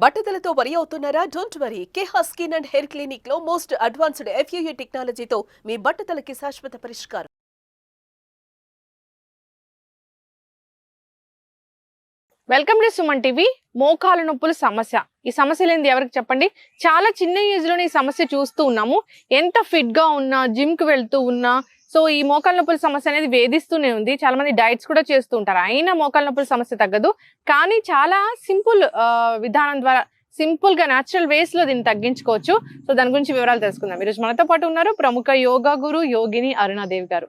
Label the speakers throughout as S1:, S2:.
S1: బట్టతలతో వరి అవుతున్నారా? Don't worry. Keha skin and hair clinic లో మోస్ట్ అడ్వాన్స్డ్ FUE టెక్నాలజీతో మీ బట్టతలకి శాశ్వత పరిష్కారం.
S2: Welcome to Suman TV. మోకాలు నొప్పుల సమస్య, ఈ సమస్య లేనిది ఎవరికి చెప్పండి. చాలా చిన్న ఏజ్ లోనే ఈ సమస్య చూస్తూ ఉన్నాము. ఎంత ఫిట్ గా ఉన్నా, జిమ్ కి వెళ్తూ ఉన్నా, సో ఈ మోకాలు నొప్పుల సమస్య అనేది వేధిస్తూనే ఉంది. చాలా మంది డైట్స్ కూడా చేస్తూ ఉంటారు, అయినా మోకాలు నొప్పుల సమస్య తగ్గదు. కానీ చాలా సింపుల్ విధానం ద్వారా, సింపుల్ గా న్యాచురల్ వేస్ లో దీన్ని తగ్గించుకోవచ్చు. సో దాని గురించి వివరాలు తెలుసుకుందాం. ఈరోజు మనతో పాటు ఉన్నారు ప్రముఖ యోగా గురు యోగిని అరుణాదేవి గారు.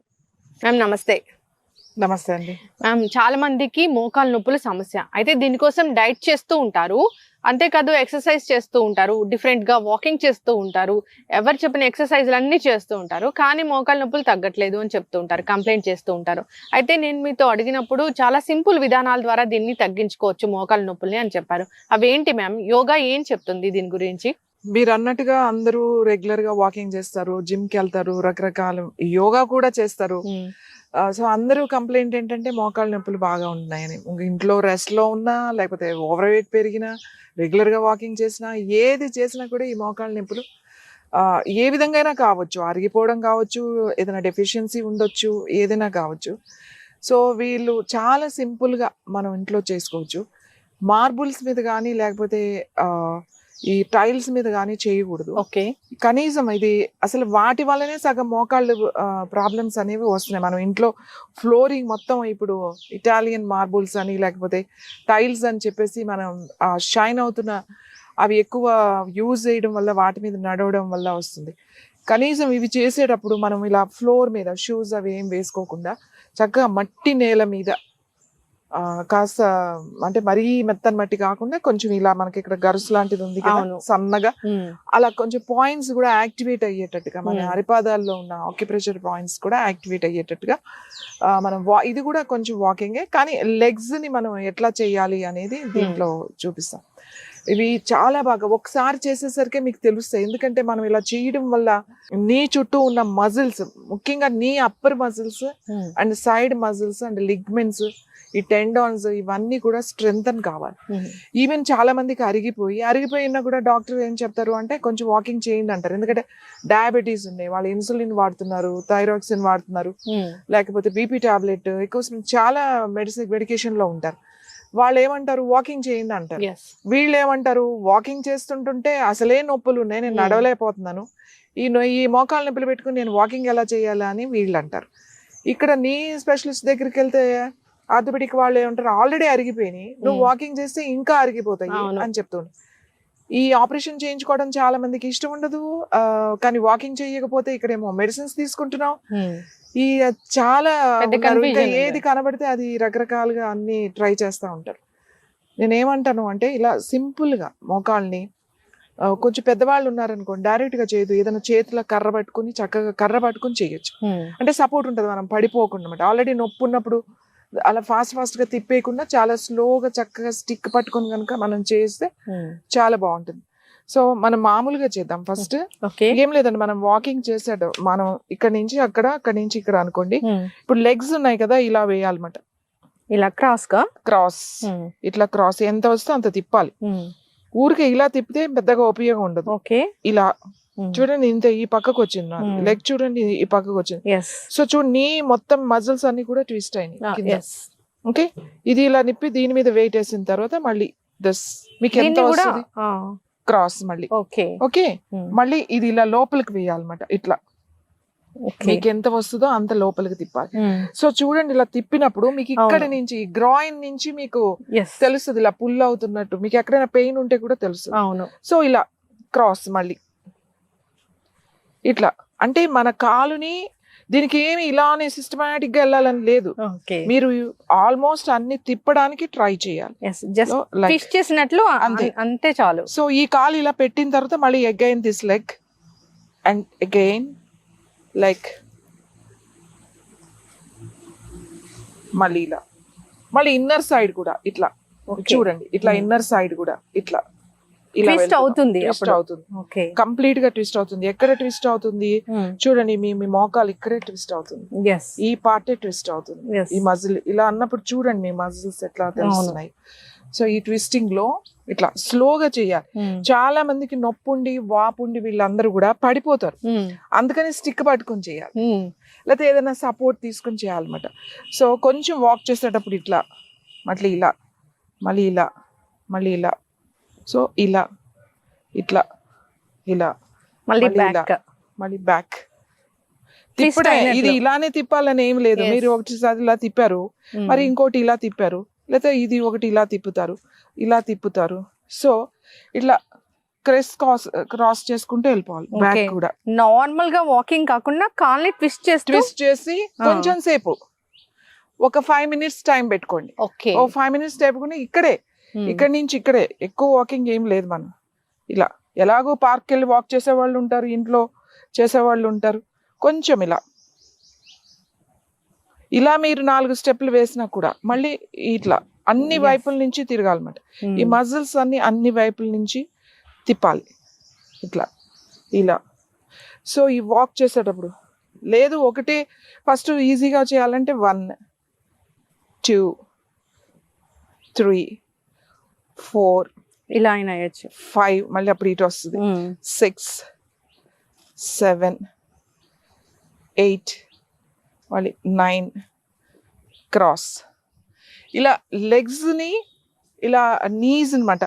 S2: మ్యామ్ నమస్తే.
S3: నమస్తే అండి.
S2: మ్యామ్, చాలా మందికి మోకాలు నొప్పుల సమస్య, అయితే దీనికోసం డైట్ చేస్తూ ఉంటారు, అంతేకాదు ఎక్సర్సైజ్ చేస్తూ ఉంటారు, డిఫరెంట్ గా వాకింగ్ చేస్తూ ఉంటారు, ఎవరు చెప్పిన ఎక్సర్సైజ్లు అన్ని చేస్తూ ఉంటారు, కానీ మోకాలు నొప్పులు తగ్గట్లేదు అని చెప్తూ ఉంటారు, కంప్లైంట్ చేస్తూ ఉంటారు. అయితే నేను మీతో అడిగినప్పుడు చాలా సింపుల్ విధానాల ద్వారా దీన్ని తగ్గించుకోవచ్చు మోకాలు నొప్పుల్ని అని చెప్పారు. అవేంటి మ్యామ్? యోగా ఏం చెప్తుంది దీని గురించి?
S3: మీరు అన్నట్టుగా అందరూ రెగ్యులర్ గా వాకింగ్ చేస్తారు, జిమ్ కి వెళ్తారు, రకరకాల యోగా కూడా చేస్తారు. సో అందరూ కంప్లైంట్ ఏంటంటే మోకాళ్ళ నొప్పులు బాగా ఉన్నాయని. ఇంట్లో రెస్ట్ లో ఉన్నా, లేకపోతే ఓవర్ వెయిట్ పెరిగినా, రెగ్యులర్ గా వాకింగ్ చేసినా, ఏది చేసినా కూడా ఈ మోకాళ్ళ నొప్పులు ఏ విధంగా అయినా కావచ్చు, అరిగిపోవడం కావచ్చు, ఏదైనా డెఫిషియన్సీ ఉండొచ్చు, ఏదైనా కావచ్చు. సో వీళ్ళు చాలా సింపుల్ గా మనం ఇంట్లో చేసుకోవచ్చు. మార్బుల్స్ మీద కానీ, లేకపోతే ఈ టైల్స్ మీద కానీ చేయకూడదు.
S2: ఓకే.
S3: కనీసం ఇది అసలు వాటి వల్లనే సగం మోకాళ్ళు ప్రాబ్లమ్స్ అనేవి వస్తున్నాయి. మనం ఇంట్లో ఫ్లోరింగ్ మొత్తం ఇప్పుడు ఇటాలియన్ మార్బుల్స్ అని, లేకపోతే టైల్స్ అని చెప్పేసి మనం షైన్ అవుతున్న అవి ఎక్కువ యూజ్ చేయడం వల్ల, వాటి మీద నడవడం వల్ల వస్తుంది. కనీసం ఇవి చేసేటప్పుడు మనం ఇలా ఫ్లోర్ మీద షూస్ అవి ఏం వేసుకోకుండా చక్కగా మట్టి నేల మీద కాస్త, అంటే మరీ మెత్తని మట్టి కాకుండా కొంచెం ఇలా మనకి ఇక్కడ గరుసు లాంటిది ఉంది కదా, సన్నగా అలా కొంచెం పాయింట్స్ కూడా యాక్టివేట్ అయ్యేటట్టుగా, మన అరిపాదాల్లో ఉన్న ఆక్యుప్రెషర్ పాయింట్స్ కూడా యాక్టివేట్ అయ్యేటట్టుగా మనం ఇది కూడా కొంచెం వాకింగే, కానీ లెగ్స్ ని మనం ఎట్లా చేయాలి అనేది దీంట్లో చూపిస్తాం. ఇవి చాలా బాగా ఒకసారి చేసేసరికి మీకు తెలుస్తాయి. ఎందుకంటే మనం ఇలా చేయడం వల్ల నీ చుట్టూ ఉన్న మజిల్స్, ముఖ్యంగా నీ upper muscles and side muscles and ligaments, ఈ టెండాన్స్, ఇవన్నీ కూడా స్ట్రెంగ్తన్ కావాలి. ఈవెన్ చాలా మందికి అరిగిపోయినా కూడా డాక్టర్ ఏం చెప్తారు అంటే కొంచెం వాకింగ్ చేయండి అంటారు. ఎందుకంటే డయాబెటీస్ ఉన్నాయి, వాళ్ళు ఇన్సులిన్ వాడుతున్నారు, థైరాక్సిన్ వాడుతున్నారు, లేకపోతే బీపీ టాబ్లెట్, ఎక్కువ చాలా మెడికేషన్ లో ఉంటారు. వాళ్ళు ఏమంటారు వాకింగ్ చేయండి అంటారు. వీళ్ళు ఏమంటారు వాకింగ్ చేస్తుంటుంటే అసలే నొప్పులు ఉన్నాయి, నేను నడవలేకపోతున్నాను, ఈ మోకాలు నొప్పులు పెట్టుకుని నేను వాకింగ్ ఎలా చేయాలా అని వీళ్ళు అంటారు. ఇక్కడ నీ స్పెషలిస్ట్ దగ్గరికి వెళ్తే ఆర్థోపెడిక్ వాళ్ళు ఏమంటారు, ఆల్రెడీ అరిగిపోయినాయి, నువ్వు వాకింగ్ చేస్తే ఇంకా అరిగిపోతాయి అని చెప్తుండ్రు. ఈ ఆపరేషన్ చేయించుకోవడం చాలా మందికి ఇష్టం ఉండదు, కానీ వాకింగ్ చేయకపోతే ఇక్కడేమో మెడిసిన్స్ తీసుకుంటున్నాం. ఈ చాలా ఇంకా ఏది కనబడితే అది రకరకాలుగా అన్ని ట్రై చేస్తూ ఉంటారు. నేనేమంటాను అంటే ఇలా సింపుల్ గా మోకాళ్ళని, కొంచెం పెద్దవాళ్ళు ఉన్నారనుకోండి డైరెక్ట్ గా చేయదు, ఏదైనా చేతిలో కర్ర పట్టుకుని చక్కగా కర్ర పట్టుకుని చేయొచ్చు. అంటే సపోర్ట్ ఉంటుంది, మనం పడిపోకుండా అనమాట. ఆల్రెడీ నొప్పి ఉన్నప్పుడు అలా ఫాస్ట్ గా తిప్పేయకుండా చాలా స్లోగా చక్కగా స్టిక్ పట్టుకుని కనుక మనం చేస్తే చాలా బాగుంటుంది. సో మనం మామూలుగా చేద్దాం. ఫస్ట్ ఏం లేదండి, మనం వాకింగ్ చేసాడు, మనం ఇక్కడ నుంచి అక్కడి నుంచి ఇక్కడ అనుకోండి. ఇప్పుడు లెగ్స్ ఉన్నాయి కదా, ఇలా వేయాలన్నమాట.
S2: ఇలా క్రాస్
S3: ఇట్లా క్రాస్ ఎంత వస్తే అంత తిప్పాలి. ఊరికే ఇలా తిప్పితే పెద్దగా ఉపయోగం ఉండదు. ఇలా చూడండి, ఇంత ఈ పక్కకు వచ్చింది లెగ్, చూడండి ఈ పక్కకు వచ్చింది. సో చూడండి, నీ మొత్తం మజిల్స్ అన్ని కూడా ట్విస్ట్ అయినాయి. ఓకే, ఇది ఇలా నిప్పి దీని మీద వెయిట్ వేసిన తర్వాత మళ్ళీ మీకు ఎంత వస్తుంది క్రాస్ మళ్ళీ. ఓకే, మళ్ళీ ఇది ఇలా లోపలికి వేయాలన్నమాట. ఇట్లా మీకు ఎంత వస్తుందో అంత లోపలికి తిప్పాలి. సో చూడండి, ఇలా తిప్పినప్పుడు మీకు ఇక్కడ నుంచి గ్రాయిన్ నుంచి మీకు తెలుస్తుంది ఇలా పుల్ అవుతున్నట్టు. మీకు ఎక్కడైనా పెయిన్ ఉంటే కూడా తెలుస్తుంది. సో ఇలా క్రాస్ మళ్ళీ ఇట్లా, అంటే మన కాలుని దీనికి ఏమి ఇలానే సిస్టమాటిక్ గా వెళ్ళాలని లేదు, మీరు ఆల్మోస్ట్ అన్ని తిప్పడానికి ట్రై చేయాలి.
S2: చేసినట్లు అంతే చాలు.
S3: సో ఈ కాలు ఇలా పెట్టిన తర్వాత మళ్ళీ again this leg and again like, మళ్ళీ ఇలా, మళ్ళీ ఇన్నర్ సైడ్ కూడా ఇట్లా చూడండి, ఇట్లా ఇన్నర్ సైడ్ కూడా ఇట్లా
S2: ట్విస్ట్ అవుతుంది,
S3: కంప్లీట్ గా ట్విస్ట్ అవుతుంది. ఎక్కడ ట్విస్ట్ అవుతుంది చూడండి, మీ మోకాలు ఇక్కడే ట్విస్ట్ అవుతుంది, ఈ పార్టే ట్విస్ట్ అవుతుంది, ఈ మజిల్ ఇలా అన్నప్పుడు చూడండి మీ మజిల్స్ ఎట్లా తెలుస్తున్నాయి. సో ఈ ట్విస్టింగ్ లో ఇట్లా స్లోగా చేయాలి. చాలా మందికి నొప్పి ఉండి వాపు ఉండి వీళ్ళందరూ కూడా పడిపోతారు, అందుకని స్టిక్ పట్టుకొని చేయాలి, లేకపోతే ఏదైనా సపోర్ట్ తీసుకొని చేయాలన్నమాట. సో కొంచెం వాక్ చేసేటప్పుడు ఇట్లా మళ్ళీ ఇలా మళ్ళీ ఇలా మళ్ళీ ఇలా, సో ఇలా ఇట్లా ఇలా
S2: మళ్ళీ
S3: ఇలా మళ్ళీ బ్యాక్ తిప్పడే. ఇది ఇలానే తిప్పాలని ఏం లేదు, మీరు ఒకటిసారి ఇలా తిప్పారు మరి ఇంకోటి ఇలా తిప్పారు, లేకపోతే ఇది ఒకటి ఇలా తిప్పుతారు. సో ఇట్లా క్రాస్ చేసుకుంటూ వెళ్ళిపోవాలి. బ్యాక్ కూడా
S2: నార్మల్ గా వాకింగ్ కాకుండా కాల్ని ట్విస్ట్
S3: చేసి కొంచెం సేపు ఒక 5 minutes టైం పెట్టుకోండి. ఓ 5 minutes పెట్టుకుని ఇక్కడి నుంచి ఇక్కడే ఎక్కువ వాకింగ్ ఏం లేదు. మనం ఇలా ఎలాగో పార్క్ వెళ్ళి వాక్ చేసేవాళ్ళు ఉంటారు, ఇంట్లో చేసేవాళ్ళు ఉంటారు. కొంచెం ఇలా మీరు 4 steps వేసినా కూడా మళ్ళీ ఇట్లా అన్ని వైపుల నుంచి తిరగాలన్నమాట. ఈ మజిల్స్ అన్ని వైపుల నుంచి తిప్పాలి ఇట్లా ఇలా. సో ఈ వాక్ చేసేటప్పుడు లేదు ఒకటే ఫస్ట్ ఈజీగా చేయాలంటే 1 2 3 4
S2: ఇలా అయినా అయ్యొచ్చు,
S3: 5 మళ్ళీ అప్పుడు ఇటు వస్తుంది, 6 7 8 మళ్ళీ 9 క్రాస్. ఇలా లెగ్స్ ని ఇలా నీస్ అన్నమాట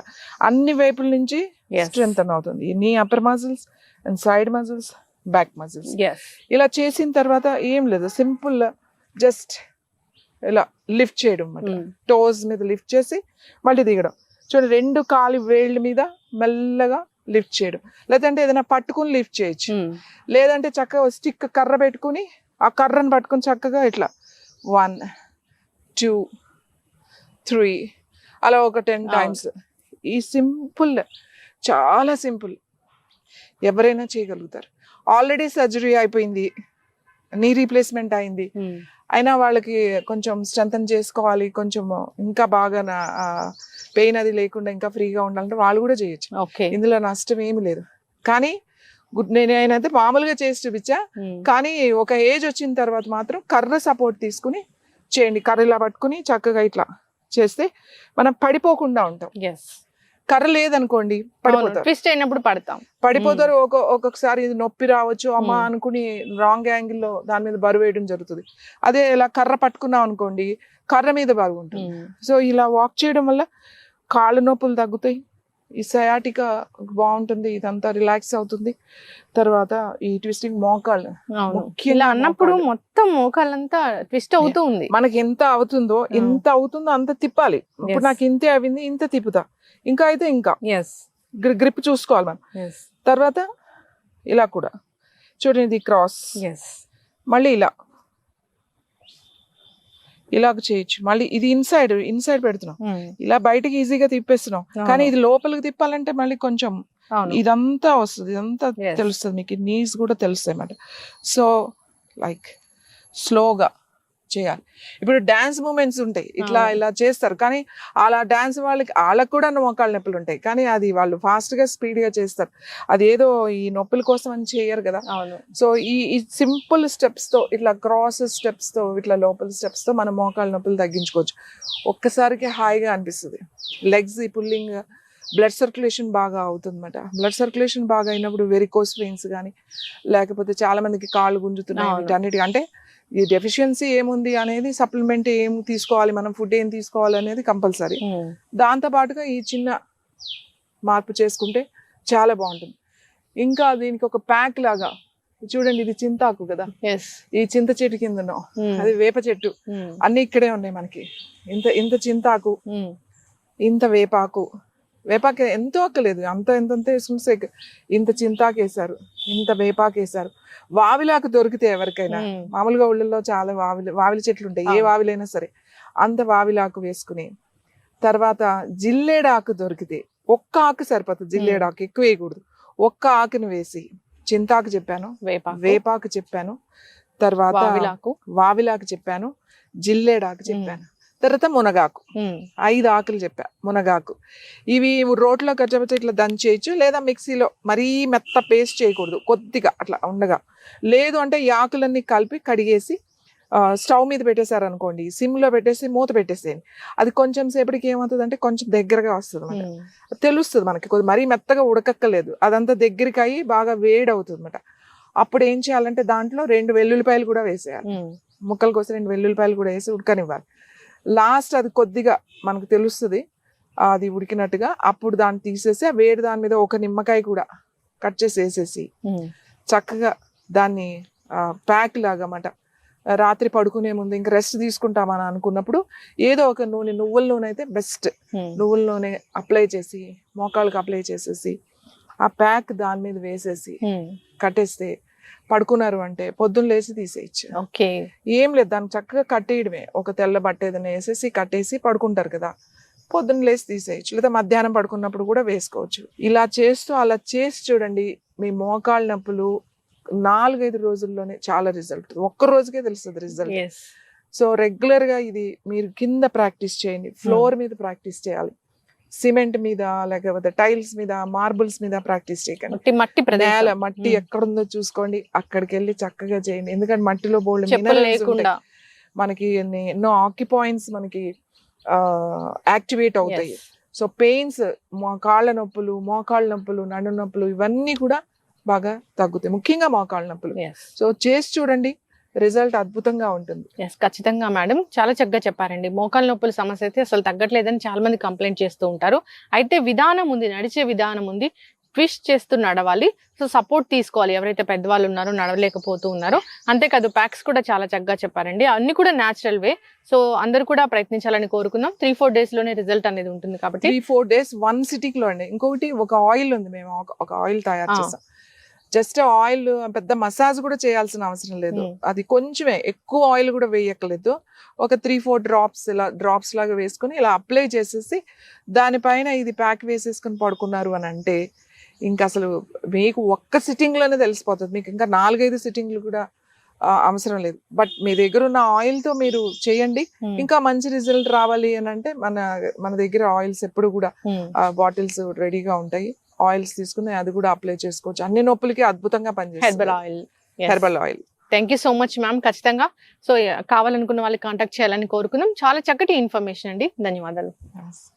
S3: అన్ని వైపుల నుంచి స్ట్రెంగ్తన్ అవుతుంది. నీ upper muscles and side muscles, back muscles. ఇలా చేసిన తర్వాత ఏం లేదు, సింపుల్ జస్ట్ ఇలా లిఫ్ట్ చేయడం అన్నమాట. టోస్ మీద లిఫ్ట్ చేసి మళ్ళీ దిగడం. చూడండి 2 కాలి వేళ్ళ మీద మెల్లగా లిఫ్ట్ చేయడం, లేదంటే ఏదైనా పట్టుకుని లిఫ్ట్ చేయొచ్చు, లేదంటే చక్కగా స్టిక్ కర్ర పెట్టుకుని ఆ కర్రను పట్టుకుని చక్కగా ఇట్లా 1 2 3 అలా ఒక 10 times. ఈ సింపుల్, చాలా సింపుల్, ఎవరైనా చేయగలుగుతారు. ఆల్రెడీ సర్జరీ అయిపోయింది, నీ రీప్లేస్మెంట్ అయింది, అయినా వాళ్ళకి కొంచెం స్ట్రెంథన్ చేసుకోవాలి, కొంచెం ఇంకా బాగా పెయిన్ అది లేకుండా ఇంకా ఫ్రీగా ఉండాలంటే వాళ్ళు కూడా చేయొచ్చు. ఇందులో నష్టం ఏమి లేదు. కానీ నేనైతే మామూలుగా చేసి చూపించా, కానీ ఒక ఏజ్ వచ్చిన తర్వాత మాత్రం కర్ర సపోర్ట్ తీసుకుని చేయండి. కర్ర ఇలా పట్టుకుని చక్కగా ఇట్లా చేస్తే మనం పడిపోకుండా ఉంటాం. కర్ర లేదనుకోండి పడిపోతారు. ఒక్కొక్కసారి ఇది నొప్పి రావచ్చు అమ్మా అనుకుని రాంగ్ యాంగిల్లో దాని మీద బరువు వేయడం జరుగుతుంది. అదే ఇలా కర్ర పట్టుకున్నాం అనుకోండి, కర్ర మీద బరువు ఉంటుంది. సో ఇలా వాక్ చేయడం వల్ల కాళ్ళ నొప్పులు తగ్గుతాయి, ఈ సయాటికా బాగుంటుంది, ఇదంతా రిలాక్స్ అవుతుంది. తర్వాత ఈ ట్విస్టింగ్ మోకాళ్ళు
S2: ఇలా అన్నప్పుడు మొత్తం మోకాళ్ళంతా ట్విస్ట్ అవుతూ ఉంది.
S3: మనకి ఎంత అవుతుందో అంత తిప్పాలి. ఇప్పుడు నాకు ఇంతే అయింది, ఇంత తిప్పుతా, ఇంకా అయితే ఇంకా గ్రిప్ చూసుకోవాలి మనం. తర్వాత ఇలా కూడా చూడండి, ఇది క్రాస్, మళ్ళీ ఇలాగ చేయొచ్చు. మళ్ళీ ఇది ఇన్సైడ్ పెడుతున్నాం, ఇలా బయటకి ఈజీగా తిప్పేస్తున్నాం. కానీ ఇది లోపలికి తిప్పాలంటే మళ్ళీ కొంచెం ఇదంతా వస్తుంది, ఇదంతా తెలుస్తుంది మీకు, నీస్ కూడా తెలుస్తాయి అన్నమాట. సో లైక్ స్లోగా చేయాలి. ఇప్పుడు డాన్స్ మూమెంట్స్ ఉంటాయి, ఇట్లా ఇలా చేస్తారు, కానీ అలా డాన్స్ వాళ్ళకి కూడా మోకాళ్ళ నొప్పులు ఉంటాయి, కానీ అది వాళ్ళు ఫాస్ట్ గా స్పీడ్ గా చేస్తారు. అది ఏదో ఈ నొప్పుల కోసం అని చేయరు కదా. సో ఈ సింపుల్ స్టెప్స్ తో, ఇట్లా క్రాస్ స్టెప్స్ తో, ఇట్లా లోపల స్టెప్స్ తో మనం మోకాళ్ళ నొప్పులు తగ్గించుకోవచ్చు. ఒక్కసారికి హాయిగా అనిపిస్తుంది. లెగ్స్ ఈ పుల్లింగ్, బ్లడ్ సర్క్యులేషన్ బాగా అవుతుంది అన్నమాట. బ్లడ్ సర్క్యులేషన్ బాగా అయినప్పుడు వెరికోస్ వెయిన్స్ కానీ, లేకపోతే చాలా మందికి కాళ్ళు గుంజుతున్నాయి, వీటన్నిటి అంటే ఈ డెఫిషియన్సీ ఏముంది అనేది, సప్లిమెంట్ ఏం తీసుకోవాలి, మనం ఫుడ్ ఏం తీసుకోవాలి అనేది కంపల్సరీ. దాంతో పాటుగా ఈ చిన్న మార్పు చేసుకుంటే చాలా బాగుంటుంది. ఇంకా దీనికి ఒక ప్యాక్ లాగా చూడండి, ఇది చింతాకు కదా, ఈ చింత చెట్టు కింద అది వేప చెట్టు, అన్ని ఇక్కడే ఉన్నాయి మనకి. ఇంత చింతాకు, ఇంత వేపాకు ఎంతో అక్కలేదు, ఎంత వేసుకుంటే ఇంత చింతాకు వేసారు, ఇంత వేపాకు వేసారు. వావిలాకు దొరికితే ఎవరికైనా, మామూలుగా ఊళ్ళల్లో చాలా వావిలి చెట్లు ఉంటాయి, ఏ వావిలైనా సరే, అంత వావిలాకు వేసుకుని, తర్వాత జిల్లేడాకు దొరికితే ఒక్క ఆకు సరిపోతుంది, జిల్లేడాకు ఎక్కువ వేయకూడదు, ఒక్క ఆకుని వేసి, చింతాకు చెప్పాను, వేపాకు చెప్పాను, తర్వాత వావిలాకు చెప్పాను, జిల్లేడాకు చెప్పాను, తర్వాత మునగాకు, 5 ఆకులు చెప్పా. మునగాకు ఇవి రోట్లో కచ్చబెట్టి ఇట్లా దంచేయచ్చు, లేదా మిక్సీలో మరీ మెత్త పేస్ట్ చేయకూడదు, కొద్దిగా అట్లా ఉండగా. లేదు అంటే ఈ ఆకులన్నీ కలిపి కడిగేసి స్టవ్ మీద పెట్టేశారు అనుకోండి, సిమ్ లో పెట్టేసి మూత పెట్టేసేయండి. అది కొంచెం సేపటికి ఏమవుతుంది అంటే కొంచెం దగ్గరగా వస్తుంది అనమాట. తెలుస్తుంది మనకి, కొద్ది మరీ మెత్తగా ఉడకక్కలేదు, అదంతా దగ్గరికి అయ్యి బాగా వేడి అవుతుంది అనమాట. అప్పుడు ఏం చేయాలంటే దాంట్లో 2 వెల్లుల్లిపాయలు కూడా వేసేయాలి, ముక్కల కోసం 2 వెల్లుల్లిపాయలు కూడా వేసి ఉడకనివ్వాలి. లాస్ట్ అది కొద్దిగా మనకు తెలుస్తుంది అది ఉడికినట్టుగా, అప్పుడు దాన్ని తీసేసి ఆ వేడి దాని మీద ఒక నిమ్మకాయ కూడా కట్ చేసి వేసేసి చక్కగా దాన్ని ప్యాక్ లాగా అన్నమాట. రాత్రి పడుకునే ముందు ఇంకా రెస్ట్ తీసుకుంటామని అనుకున్నప్పుడు ఏదో ఒక నూనె, నువ్వుల నూనె అయితే బెస్ట్, నువ్వుల నూనె అప్లై చేసి మోకాళ్ళకి అప్లై చేసేసి ఆ ప్యాక్ దాని మీద వేసేసి కట్టేస్తే పడుకున్నారు అంటే పొద్దున్న లేచి తీసేయచ్చు.
S2: ఓకే,
S3: ఏం లేదు, దాన్ని చక్కగా కట్టేయడమే. ఒక తెల్ల బట్ట ఏదైనా వేసేసి కట్టేసి పడుకుంటారు కదా, పొద్దున్న లేచి తీసేయచ్చు, లేదా మధ్యాహ్నం పడుకున్నప్పుడు కూడా వేసుకోవచ్చు. ఇలా చేస్తూ అలా చేసి చూడండి, మీ మోకాళ్ళ నొప్పులు 4-5 రోజుల్లోనే చాలా రిజల్ట్, ఒక్క రోజుకే తెలుస్తుంది రిజల్ట్. సో రెగ్యులర్ గా ఇది మీరు కింద ప్రాక్టీస్ చేయండి, ఫ్లోర్ మీద ప్రాక్టీస్ చేయాలి, సిమెంట్ మీద లేకపోతే టైల్స్ మీద మార్బుల్స్ మీద ప్రాక్టీస్ చేయకండి. నేల మట్టి ఎక్కడుందో చూసుకోండి, అక్కడికి వెళ్ళి చక్కగా చేయండి. ఎందుకంటే మట్టిలో బోల్డ్ మినరల్స్ ఉంటాయి, మనకి ఎన్నో ఆక్యుపాయింట్స్ మనకి యాక్టివేట్ అవుతాయి. సో పెయిన్స్, కాళ్ళ నొప్పులు, మోకాళ్ళ నొప్పులు, నడు నొప్పులు ఇవన్నీ కూడా బాగా తగ్గుతాయి, ముఖ్యంగా మోకాళ్ళ నొప్పులు. సో చేసి చూడండి, రిజల్ట్ అద్భుతంగా ఉంటుంది.
S2: ఖచ్చితంగా మేడం, చాలా చక్కగా చెప్పారండి. మోకాళ్ళ నొప్పుల సమస్య అయితే అసలు తగ్గట్లేదని చాలా మంది కంప్లైంట్ చేస్తూ ఉంటారు. అయితే విధానం ఉంది, నడిచే విధానం ఉంది, ట్విస్ట్ చేస్తూ నడవాలి. సో సపోర్ట్ తీసుకోవాలి ఎవరైతే పెద్దవాళ్ళు ఉన్నారో, నడవలేకపోతూ ఉన్నారో. అంతేకాదు ప్యాక్స్ కూడా చాలా చక్కగా చెప్పారండి, అన్ని కూడా న్యాచురల్ వే. సో అందరు కూడా ప్రయత్నించాలని కోరుకుందాం. 3-4 days లోనే రిజల్ట్ అనేది ఉంటుంది కాబట్టి
S3: 3-4 days 1 sitting లో అండి. ఇంకొకటి ఒక ఆయిల్ ఉంది, మేము ఒక ఆయిల్ తయారు చేస్తాం. జస్ట్ ఆయిల్ పెద్ద మసాజ్ కూడా చేయాల్సిన అవసరం లేదు, అది కొంచెమే, ఎక్కువ ఆయిల్ కూడా వేయక్కలేదు. ఒక 3-4 డ్రాప్స్ ఇలా డ్రాప్స్ లాగా వేసుకుని ఇలా అప్లై చేసేసి దానిపైన ఇది ప్యాక్ వేసేసుకుని పడుకున్నారు అని అంటే ఇంకా అసలు మీకు ఒక్క సిట్టింగ్ లోనే తెలిసిపోతుంది, మీకు ఇంకా 4-5 సిట్టింగ్లు కూడా అవసరం లేదు. బట్ మీ దగ్గర ఉన్న ఆయిల్ తో మీరు చేయండి, ఇంకా మంచి రిజల్ట్ రావాలి అని అంటే మన దగ్గర ఆయిల్స్ ఎప్పుడు కూడా బాటిల్స్ రెడీగా ఉంటాయి, ఆయిల్స్ తీసుకుని అది కూడా అప్లై చేసుకోవచ్చు. అన్ని నొప్పులకి అద్భుతంగా పనిచేస్తుంది herbal oil.
S2: Thank you so much ma'am. ఖచ్చితంగా సో కావాలనుకున్న వాళ్ళకి కాంటాక్ట్ చేయాలని కోరుకుందాం. చాలా చక్కటి ఇన్ఫర్మేషన్ అండి, ధన్యవాదాలు.